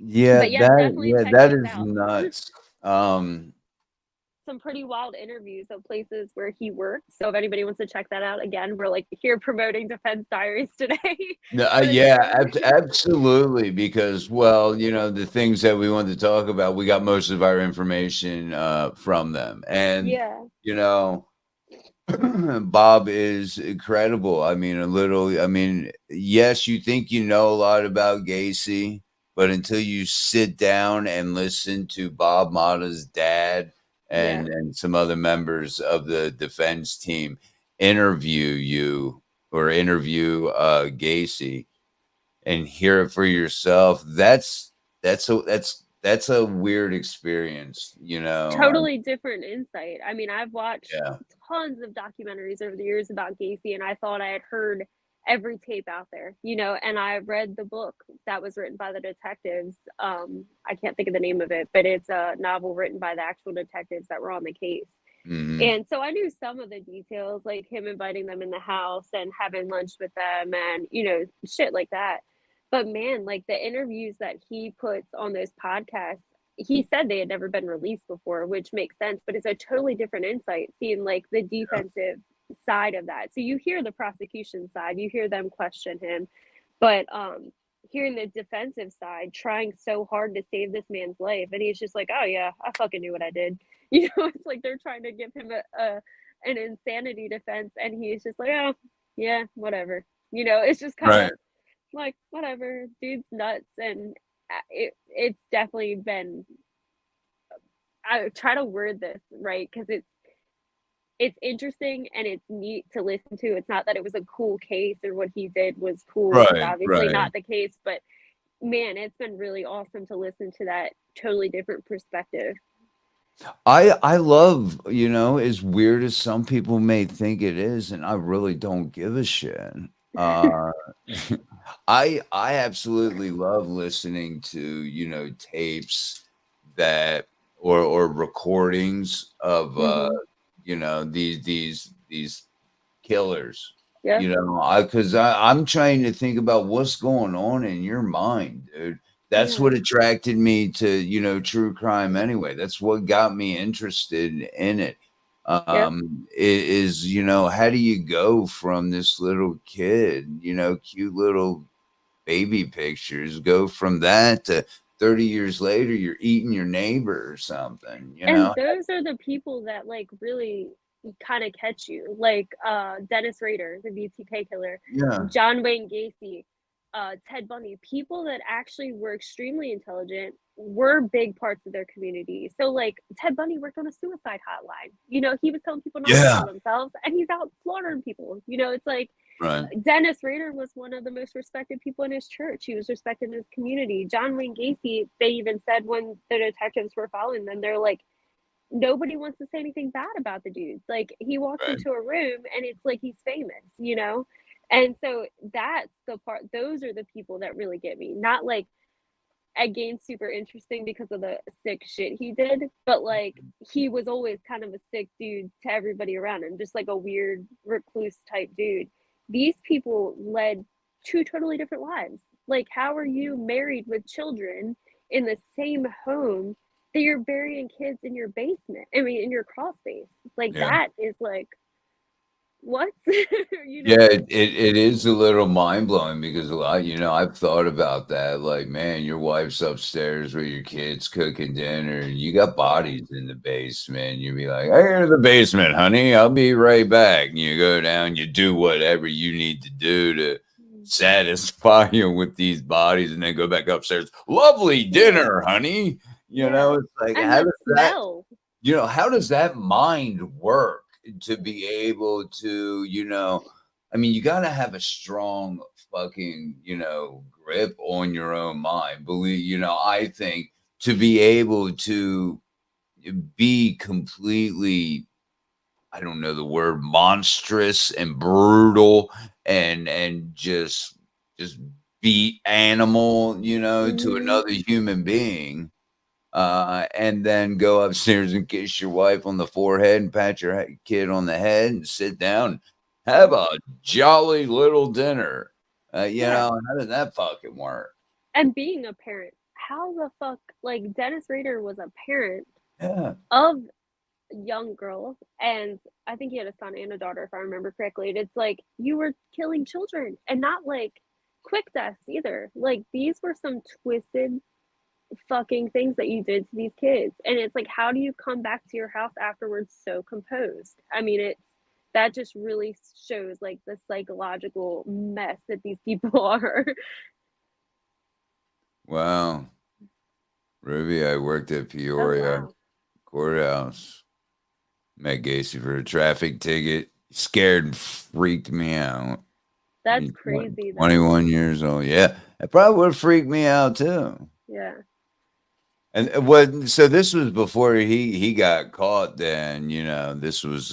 Yeah, but yeah, definitely check that these is out. nuts. Some pretty wild interviews of places where he worked. So if anybody wants to check that out, again, we're like here promoting Defense Diaries today. Yeah, absolutely. Because, well, the things that we wanted to talk about, we got most of our information from them, and yeah, Bob is incredible. I mean, yes, you think you know a lot about Gacy, but until you sit down and listen to Bob Mata's dad and some other members of the defense team interview Gacy and hear it for yourself, that's a weird experience, totally different insight. I mean, I've watched tons of documentaries over the years about Gacy, and I thought I had heard every tape out there, and I read the book that was written by the detectives. I can't think of the name of it, but it's a novel written by the actual detectives that were on the case. And so I knew some of the details, like him inviting them in the house and having lunch with them and, shit like that. But man, like the interviews that he puts on those podcasts, he said they had never been released before, which makes sense, but it's a totally different insight seeing like the defensive side of that. So you hear the prosecution side, you hear them question him, but hearing the defensive side trying so hard to save this man's life, and he's just like, oh yeah, I fucking knew what I did. It's like they're trying to give him an insanity defense, and he's just like, oh yeah, whatever. It's just kind of like, whatever, dude's nuts. And it's definitely been, I try to word this right, because it's interesting and it's neat to listen to. It's not that it was a cool case or what he did was cool. It's Right, obviously right. not the case, but man, it's been really awesome to listen to that totally different perspective. I love, as weird as some people may think it is, and I really don't give a shit. Uh, I absolutely love listening to, tapes that or recordings of these killers. Yeah. I'm trying to think about what's going on in your mind, dude. That's Yeah. what attracted me to, true crime anyway. That's what got me interested in it. Yeah. Is, how do you go from this little kid, cute little baby pictures, go from that to 30 years later, you're eating your neighbor or something, And those are the people that like really kind of catch you, like Dennis Rader, the BTK killer, Yeah. John Wayne Gacy, Ted Bundy, people that actually were extremely intelligent, were big parts of their community. So like Ted Bundy worked on a suicide hotline. He was telling people not to Yeah. kill themselves, and he's out slaughtering people. It's like Right. Dennis Rader was one of the most respected people in his church. He was respected in his community. John Wayne Gacy, they even said when the detectives were following them, they're like, nobody wants to say anything bad about the dude. Like he walks Right. into a room and it's like he's famous. And so that's the part. Those are the people that really get me. Not like Gain's super interesting because of the sick shit he did, but like he was always kind of a sick dude to everybody around him, just like a weird recluse type dude. These people led two totally different lives. Like, how are you married with children in the same home that you're burying kids in your basement? I mean, in your crawl space. Like, Yeah. that is like, what? Yeah, it is a little mind blowing because a lot, I've thought about that. Like, man, your wife's upstairs with your kids cooking dinner, and you got bodies in the basement. You'd be like, I go to the basement, honey. I'll be right back. And you go down, you do whatever you need to do to satisfy you with these bodies, and then go back upstairs. Lovely dinner, honey. It's like, and how the does that, smell. how does that mind work to be able to, I mean, you got to have a strong fucking, grip on your own mind. Believe, I think to be able to be completely, I don't know the word, monstrous and brutal and just be animal, to another human being. And then go upstairs and kiss your wife on the forehead and pat your kid on the head and sit down, have a jolly little dinner. How does that fucking work? And being a parent, how the fuck, like Dennis Rader was a parent Yeah. of a young girl, and I think he had a son and a daughter, if I remember correctly. And it's like you were killing children, and not like quick deaths either. Like these were some twisted fucking things that you did to these kids. And it's like, how do you come back to your house afterwards so composed? I mean, that just really shows like the psychological mess that these people are. Wow. Ruby, I worked at Peoria courthouse. Met Gacy for a traffic ticket. Scared and freaked me out. That's crazy. 21 years old. Yeah. It probably would have freaked me out too. Yeah. And so this was before he got caught then, this was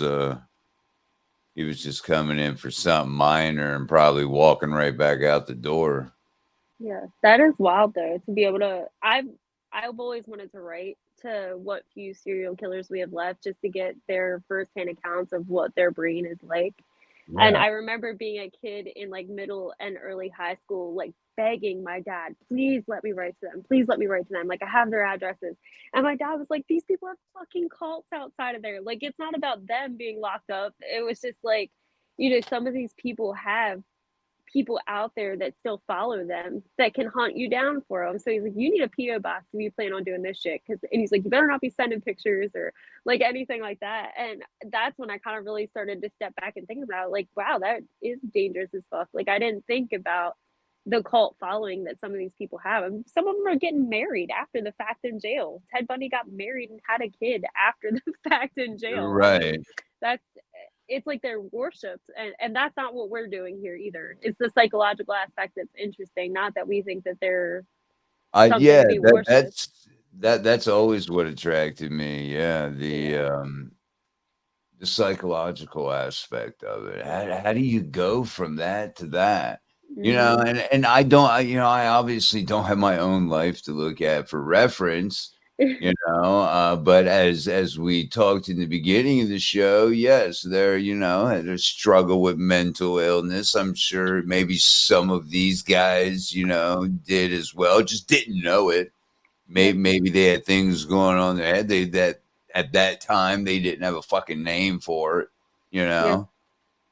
he was just coming in for something minor and probably walking right back out the door. Yeah. That is wild though, to be able to I've always wanted to write to what few serial killers we have left, just to get their firsthand accounts of what their brain is like. And Yeah. I remember being a kid in like middle and early high school, like begging my dad, please let me write to them. Please let me write to them. Like I have their addresses. And my dad was like, these people have fucking cults outside of there. Like it's not about them being locked up. It was just like, some of these people have people out there that still follow them that can hunt you down for them. So he's like, you need a PO box if you plan on doing this shit. And he's like, you better not be sending pictures or like anything like that. And that's when I kind of really started to step back and think about like, wow, that is dangerous as fuck. Like I didn't think about the cult following that some of these people have. And some of them are getting married after the fact in jail. Ted Bundy got married and had a kid after the fact in jail. I mean, Right. that's it's like they're worshipped, and that's not what we're doing here either. It's the psychological aspect that's interesting, not that we think that they're something Yeah, to be worshipped. that's always what attracted me. Yeah, Yeah. the psychological aspect of it. How do you go from that to that? You know, Hmm. and I don't, I obviously don't have my own life to look at for reference, but as we talked in the beginning of the show, yes, there, had a struggle with mental illness. I'm sure maybe some of these guys, did as well, just didn't know it. Yep. Maybe they had things going on in their head that at that time they didn't have a fucking name for it, you Yeah.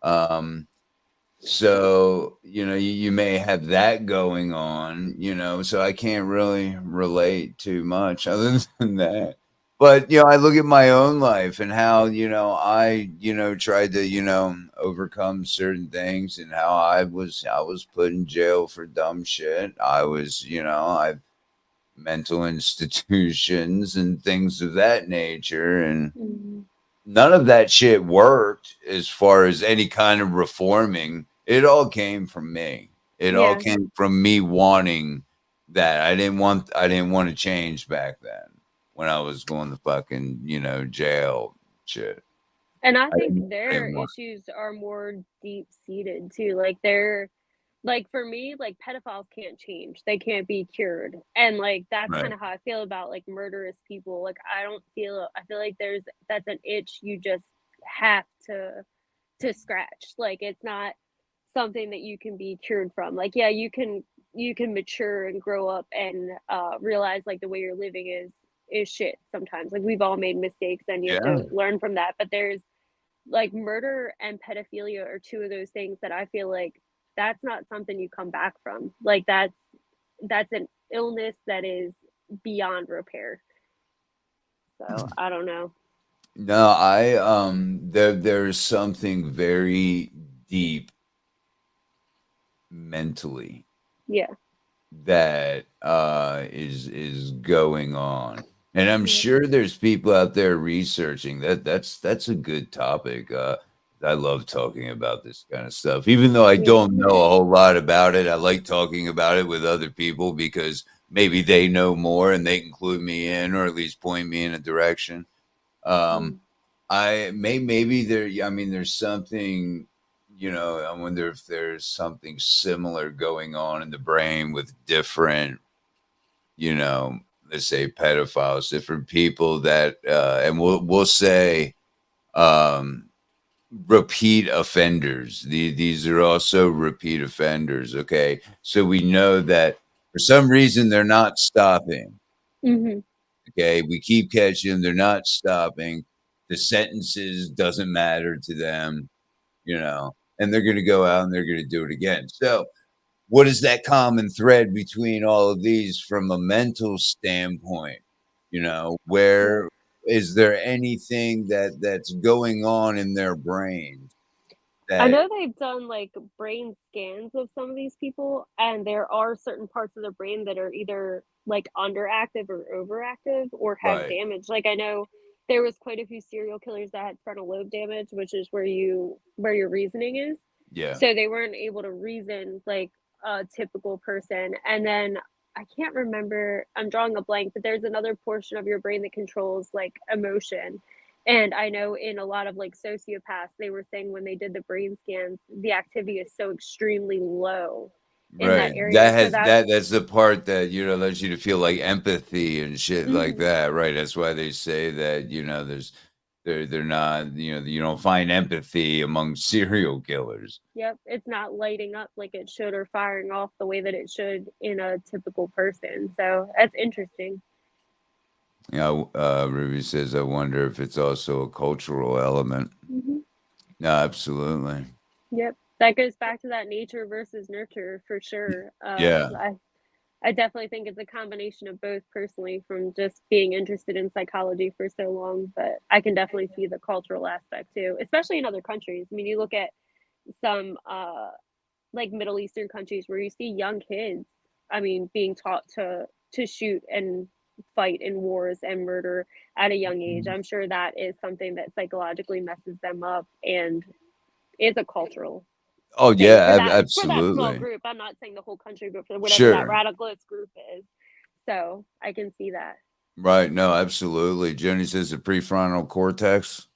know. So you may have that going on, so I can't really relate too much other than that. But I look at my own life and how I tried to overcome certain things, and how I was put in jail for dumb shit. I was I mental institutions and things of that nature, and Hmm. none of that shit worked as far as any kind of reforming. It all came from me. It all Yeah. came from me wanting that. I didn't want to change back then when I was going to fucking, jail shit. And I I think I their didn't want. issues are more deep seated too. Like they're like for me, like pedophiles can't change. They can't be cured. And like that's kind Right. of how I feel about like murderous people. Like I feel like that's an itch you just have to scratch. Like it's not something that you can be cured from. Like yeah, you can mature and grow up and realize like the way you're living is shit sometimes. Like we've all made mistakes and you have Yeah. to learn from that. But there's like murder and pedophilia are two of those things that I feel like that's not something you come back from. Like that's an illness that is beyond repair. So I don't know. No, there's something very deep mentally Yeah. that is going on, and I'm Yeah. sure there's people out there researching that. That's a good topic. I love talking about this kind of stuff, even though I Yeah. don't know a whole lot about it. I like talking about it with other people because maybe they know more and they can clue me in, or at least point me in a direction. um Mm. maybe there. I mean, there's something. I wonder if there's something similar going on in the brain with different, let's say pedophiles, different people that, and we'll say, um, repeat offenders. These are also repeat offenders. Okay, so we know that for some reason they're not stopping. Mhm. Okay, we keep catching them. They're not stopping. The sentences doesn't matter to them, and they're going to go out and they're going to do it again. So, what is that common thread between all of these from a mental standpoint? Yeah. Where is there anything that's going on in their brains I that know they've done like brain scans of some of these people, and there are certain parts of their brain that are either like underactive or overactive or have right? damage. Like I know there was quite a few serial killers that had frontal lobe damage, which is where your reasoning is. Yeah, So they weren't able to reason like a typical person. And then I can't remember, I'm drawing a blank, but there's another portion of your brain that controls like emotion. And I know in a lot of like sociopaths, they were saying when they did the brain scans, the activity is so extremely low in that right. area. That So has that's that's the part that allows you to feel like empathy and shit like mhm. that, right? That's why they say that there's they're not, you don't find empathy among serial killers. Yep, it's not lighting up like it should or firing off the way that it should in a typical person. So that's interesting. Ruby says, I wonder if it's also a cultural element. Hmm. No, absolutely. Yep, that goes back to that nature versus nurture for sure. Yeah. I definitely think it's a combination of both personally from just being interested in psychology for so long, but I can definitely see the cultural aspect too, especially in other countries. I mean, you look at some like Middle Eastern countries where you see young kids, I mean, being taught to shoot and fight in wars and murder at a young age. I'm sure that is something that psychologically messes them up and is a cultural Oh thing yeah, for that small absolutely. group. I'm not saying the whole country, but for whatever that Sure. radicalist group is. So I can see that. Right. No, absolutely. Jenny says the prefrontal cortex.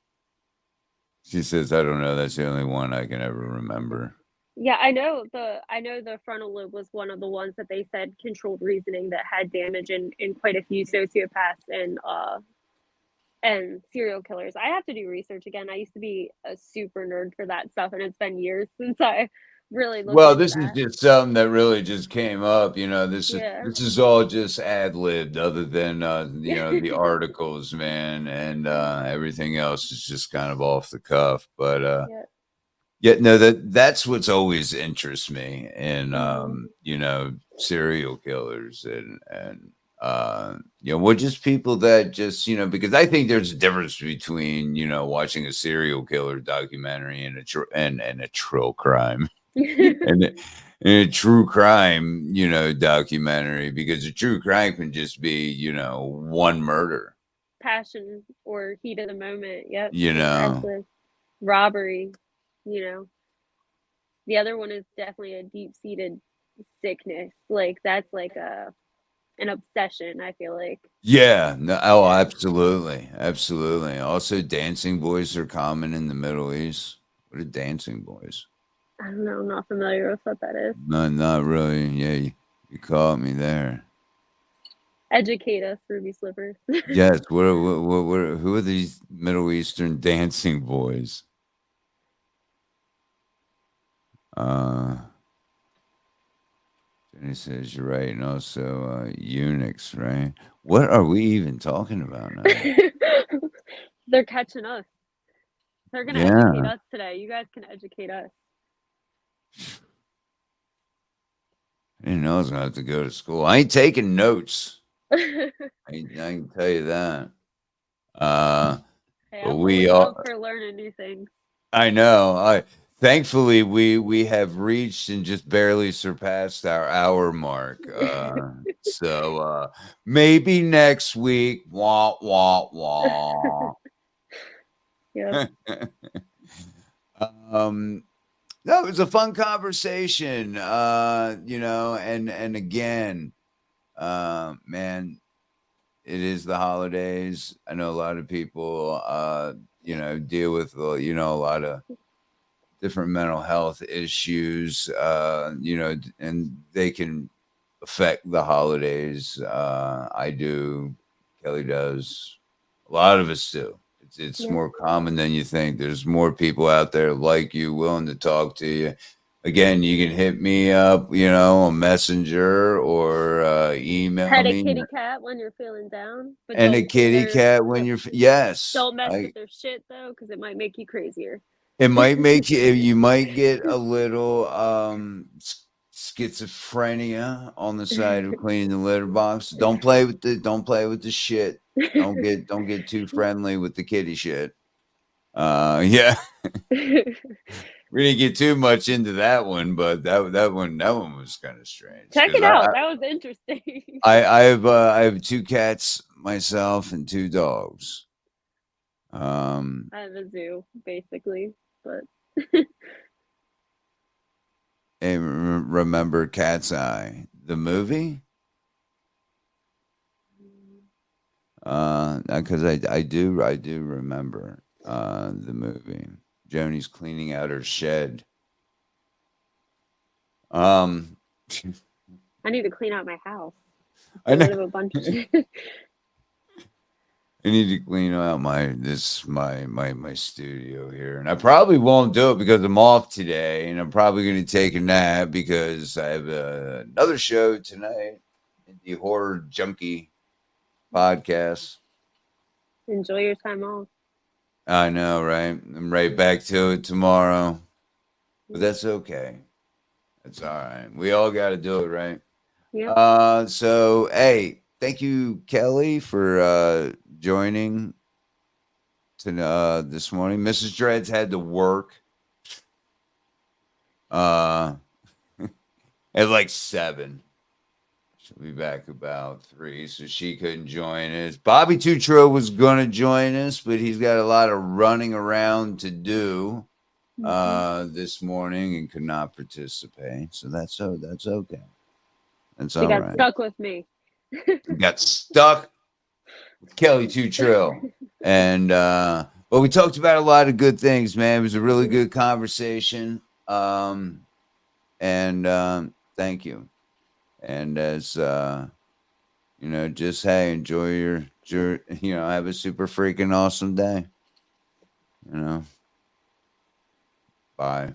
She says, I don't know. That's the only one I can ever remember. Yeah, I know the frontal lobe was one of the ones that they said controlled reasoning that had damage in quite a few sociopaths and serial killers. I have to do research again. I used to be a super nerd for that stuff, and it's been years since I really looked Well, into this is that. just something that really just came up. You know, Yeah. this is all just ad libbed, other than you know, the articles, man, and everything else is just kind of off the cuff. But Yeah. yeah, no, that's what's always interests me in Mhm. you know, serial killers and you know, well, just people that just, you know, because I think there's a difference between, you know, watching a serial killer documentary and and a true crime and a true crime, you know, documentary, because a true crime can just be, you know, one murder, Passion or heat of the moment. Yep. you know. Absolutely. Robbery, you know. The other one is definitely a deep-seated sickness. Like that's like a an obsession, I feel like. Yeah, no, oh, Yeah. absolutely, absolutely. Also, dancing boys are common in the Middle East. What are dancing boys? I don't know, I'm not familiar with what that is. No, not really. Yeah, you caught me there. Educate us, Ruby Slippers. Yes. Who are these Middle Eastern dancing boys? Uh, Jenny says you're right, and also eunuchs, right? What are we even talking about now? They're catching us. They're gonna educate Yeah. us today. You guys can educate us. I didn't know I was gonna have to go to school. I ain't taking notes. Hey, I can tell you that. Uh, but I'm we always up are. for learning new things. I know. I thankfully we have reached and just barely surpassed our hour mark. Maybe next week. Wah wah wah. Yep. um no, it was a fun conversation. You know, and again, man, it is the holidays. I know a lot of people you know, deal with you know, a lot of different mental health issues, you know, and they can affect the holidays. I do, Kelly does, a lot of us do. It's Yep. more common than you think. There's more people out there like you, willing to talk to you. Again, you can hit me up, you know, on Messenger or email Pet a me. kitty cat when you're feeling down, but And a don't feed kitty their cat when you're yes, don't mess I with their shit though, because it might make you crazier. it might make you might get a little schizophrenia on the side of cleaning the litter box. Don't play with the shit. Don't get too friendly with the kitty shit. Yeah. We didn't get too much into that one, but that one was kind of strange Check because it out. That was interesting. I have two cats myself and two dogs. I have a zoo, basically, but And remember Cat's Eye, the movie? Because I do remember the movie. Joni's cleaning out her shed. Um, I need to clean out my house. I Get know. rid of a bunch of shit. I need to clean out my studio here, and I probably won't do it because I'm off today, and I'm probably going to take a nap because I have another show tonight, the Horror Junkie podcast. Enjoy your time off. I know, right? I'm right back to it tomorrow, but that's okay. That's all right. We all got to do it, right? Yep. So hey, thank you, Kelly, for joining to this morning. Mrs. Dred's had to work. Uh, at like 7. She'll be back about 3, so she couldn't join us. Bobby Tutro was gonna join us, but he's got a lot of running around to do this morning and could not participate. So that's okay. That's She all got right. stuck with me. We got stuck with Kelly Tutro. And but we talked about a lot of good things, man. It was a really good conversation. And thank you. And as just hey, enjoy your have a super freaking awesome day. Bye.